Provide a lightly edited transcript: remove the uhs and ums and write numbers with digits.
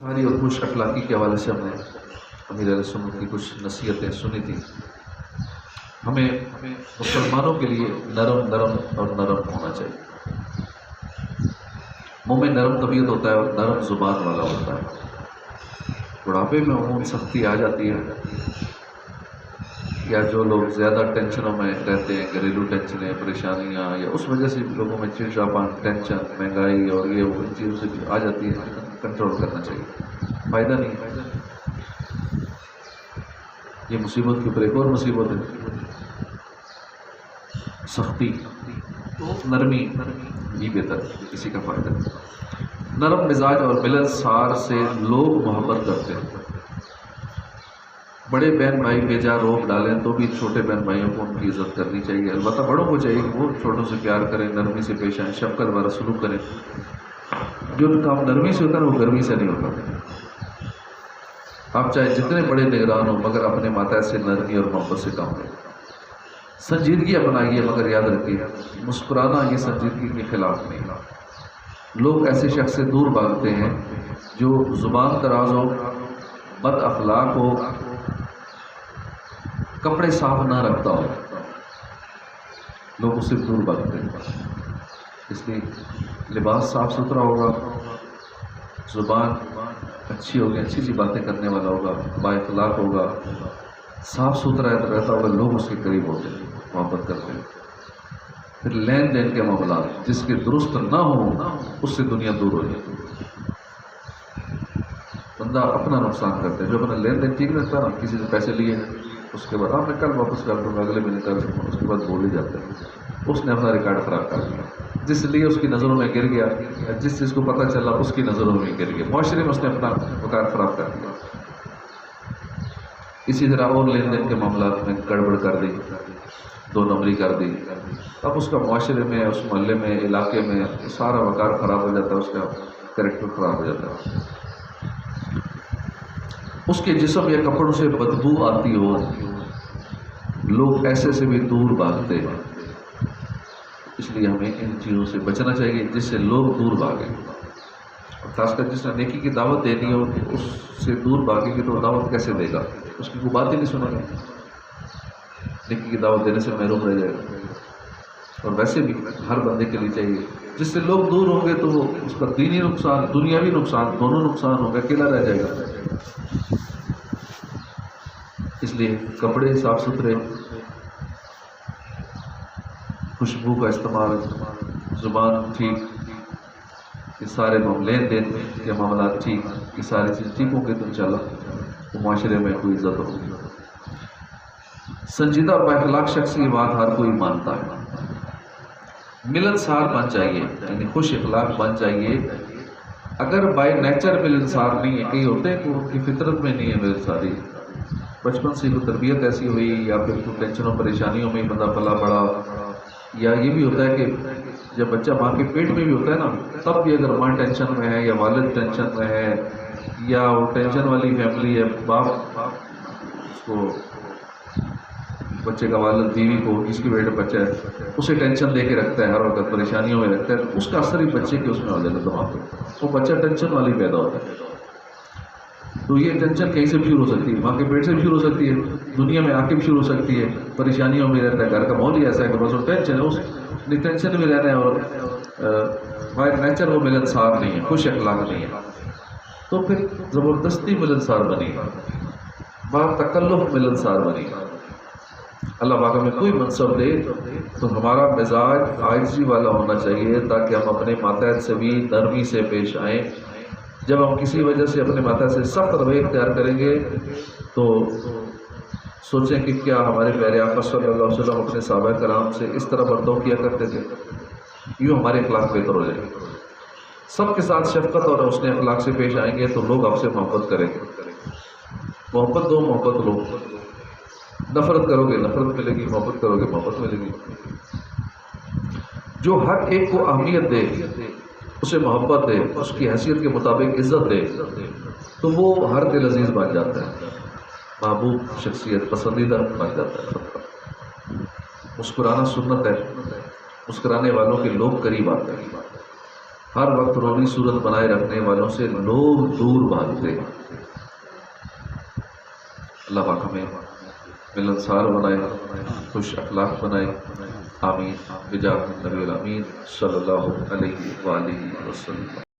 ہماری اور خوش اخلاقی کے حوالے سے ہم نے امیر علیہ سنت کی کچھ نصیحتیں سنی تھی۔ ہمیں مسلمانوں کے لیے نرم اور نرم ہونا چاہیے۔ مومن نرم طبیعت ہوتا ہے اور نرم زبان والا ہوتا ہے۔ بڑھاپے میں عموماً سختی آ جاتی ہے، یا جو لوگ زیادہ ٹینشنوں میں رہتے ہیں، گھریلو ٹینشنیں، پریشانیاں، یا اس وجہ سے لوگوں میں چڑچڑاپن، ٹینشن، مہنگائی اور یہ وہ ان چیزوں سے بھی آ جاتی ہے، کنٹرول کرنا چاہیے، فائدہ نہیں ہے۔ یہ مصیبت کے اوپر ایک اور مصیبت ہے، سختی۔ تو نرمی ہی بہتر ہے، کسی کا فائدہ نہیں۔ نرم مزاج اور ملنسار سے لوگ محبت کرتے ہیں۔ بڑے بہن بھائی بیجا روک ڈالیں تو بھی چھوٹے بہن بھائیوں کو ان کی عزت کرنی چاہیے۔ البتہ بڑوں کو چاہیے کہ وہ چھوٹوں سے پیار کریں، نرمی سے پیش آئیں، شفقت والا سلوک کریں۔ جو کام نرمی سے ہوتا ہے وہ گرمی سے نہیں ہوتا۔ آپ چاہے جتنے بڑے نگران ہوں، مگر اپنے ماتحت سے نرمی اور محبت سے کام لیں۔ سنجیدگی اپنائیے، مگر یاد رکھیے مسکرانا یہ سنجیدگی کے خلاف نہیں۔ لوگ ایسے شخص سے دور بھاگتے ہیں جو زبان دراز ہو، بد اخلاق ہو، کپڑے صاف نہ رکھتا ہو، لوگ اس سے دور بھاگتے ہیں۔ اس لیے لباس صاف ستھرا ہوگا، زبان اچھی ہوگی، اچھی سی باتیں کرنے والا ہوگا، با اخلاق ہوگا، صاف ستھرا رہتا ہوگا، لوگ اس کے قریب ہوتے ہیں، محبت کرتے ہیں۔ پھر لین دین کے معاملات جس کے درست نہ ہوں اس سے دنیا دور ہو جاتی ہے۔ بندہ اپنا نقصان کرتا ہے، جو اپنا لین دین ٹھیک رکھتا ہے نا، کسی سے پیسے لیے اس کے بعد میں کل واپس کر دوں گا، اگلے مہینے کر دوں گا، اس کے بعد بول ہی جاتا ہے، اس نے اپنا ریکارڈ خراب کر دیا۔ جس لیے اس کی نظروں میں گر گیا، جس چیز کو پتہ چلا اس کی نظروں میں گر گیا، معاشرے میں اس نے اپنا وقار خراب کر دیا۔ اسی طرح اور لین دین کے معاملات میں گڑبڑ کر دی، دو نمبری کر دی، اب اس کا معاشرے میں، اس محلے میں، علاقے میں سارا وقار خراب ہو جاتا ہے، اس کا کریکٹر خراب ہو جاتا ہے۔ اس کے جسم یا کپڑوں سے بدبو آتی ہو، لوگ ایسے سے بھی دور بھاگتے ہیں۔ اس لیے ہمیں ان چیزوں سے بچنا چاہیے جس سے لوگ دور بھاگیں، اور خاص کر جس نے نیکی کی دعوت دینی ہو اس سے دور بھاگے گی تو دعوت کیسے دے گا؟ اس کی کوئی بات ہی نہیں سنے گا، نیکی کی دعوت دینے سے محروم رہ جائے گا۔ اور ویسے بھی ہر بندے کے لیے چاہیے جس سے لوگ دور ہوں گے تو وہ اس کا دینی نقصان، دنیاوی نقصان، دونوں نقصان ہوگا، اکیلا رہ جائے گا۔ اس لیے کپڑے صاف ستھرے، خوشبو کا استعمال، زبان ٹھیک، یہ سارے لین دین کے معاملات ٹھیک، یہ ساری چیز ٹھیک ہوں گے تو انشاءاللہ معاشرے میں کوئی عزت ہوگی۔ سنجیدہ با اخلاق شخص کی بات ہر کوئی مانتا ہے۔ ملنسار بن چاہیے، یعنی خوش اخلاق بن چاہیے۔ اگر بائی نیچر ملنسار نہیں ہے، کئی ہوتے ہیں کہ ان کی فطرت میں نہیں ہے ملنساری، بچپن سے کوئی تربیت ایسی ہوئی، یا پھر کوئی ٹینشنوں پریشانیوں میں بندہ پلا بڑا، یا یہ بھی ہوتا ہے کہ جب بچہ ماں کے پیٹ میں بھی ہوتا ہے نا، تب بھی اگر ماں ٹینشن میں ہے یا والد ٹینشن میں ہے، یا وہ ٹینشن والی فیملی ہے، باپ اس کو بچے کا والد بیوی کو، جس کی وجہ سے بچہ ہے اسے ٹینشن دے کے رکھتا ہے، ہر وقت پریشانیوں میں رکھتا ہے، تو اس کا اثر ہی بچے کے اس میں ہو جاتا ہے دماغ پہ، وہ بچہ ٹینشن والی پیدا ہوتا ہے۔ تو یہ ٹینشن کہیں سے بھی شروع ہو سکتی ہے، ماں کے پیٹ سے بھی شروع ہو سکتی ہے، دنیا میں آ کے بھی شروع ہو سکتی ہے، پریشانیوں میں رہتا ہے، گھر کا ماحول ہی ایسا ہے کہ بس وہ ٹینشن ہے، اس ٹینشن میں رہنا ہے، اور بائی نیچر وہ ملنسار نہیں ہے، خوش اخلاق نہیں ہے، تو پھر زبردستی ملنسار بنی، با تکلف ملنسار بنی۔ اللہ پاک ہمیں کوئی منصب دے تو ہمارا مزاج عاجزی والا ہونا چاہیے، تاکہ ہم اپنے ماتحت سے بھی نرمی سے پیش آئیں۔ جب ہم کسی وجہ سے اپنے ماتحت سے سخت رویہ اختیار کریں گے تو سوچیں کہ کیا ہمارے پیارے آقا صلی اللہ علیہ وسلم اپنے صحابہ کرام سے اس طرح برتاؤ کیا کرتے تھے؟ یوں ہمارے اخلاق بہتر ہو جائیں گے۔ سب کے ساتھ شفقت اور حسن اخلاق سے پیش آئیں گے تو لوگ آپ سے محبت کریں گے۔ محبت دو، محبت لو، نفرت کرو گے نفرت ملے گی، محبت کرو گے محبت ملے گی۔ جو ہر ایک کو اہمیت دے، اسے محبت دے، اس کی حیثیت کے مطابق عزت دے، تو وہ ہر دل عزیز بن جاتا ہے، محبوب شخصیت، پسندیدہ بن جاتا ہے سب کا۔ مسکرانا سنت ہے، مسکرانے والوں کے لوگ قریب آتے ہیں۔ ہر وقت رولی صورت بنائے رکھنے والوں سے لوگ دور بھاگتے ہیں۔ اللہ پاک ہمیں ملنسار بنائے، خوش اخلاق بنائے، آمین بجاہ النبی الامین صلی اللہ علیہ وآلہ وسلم۔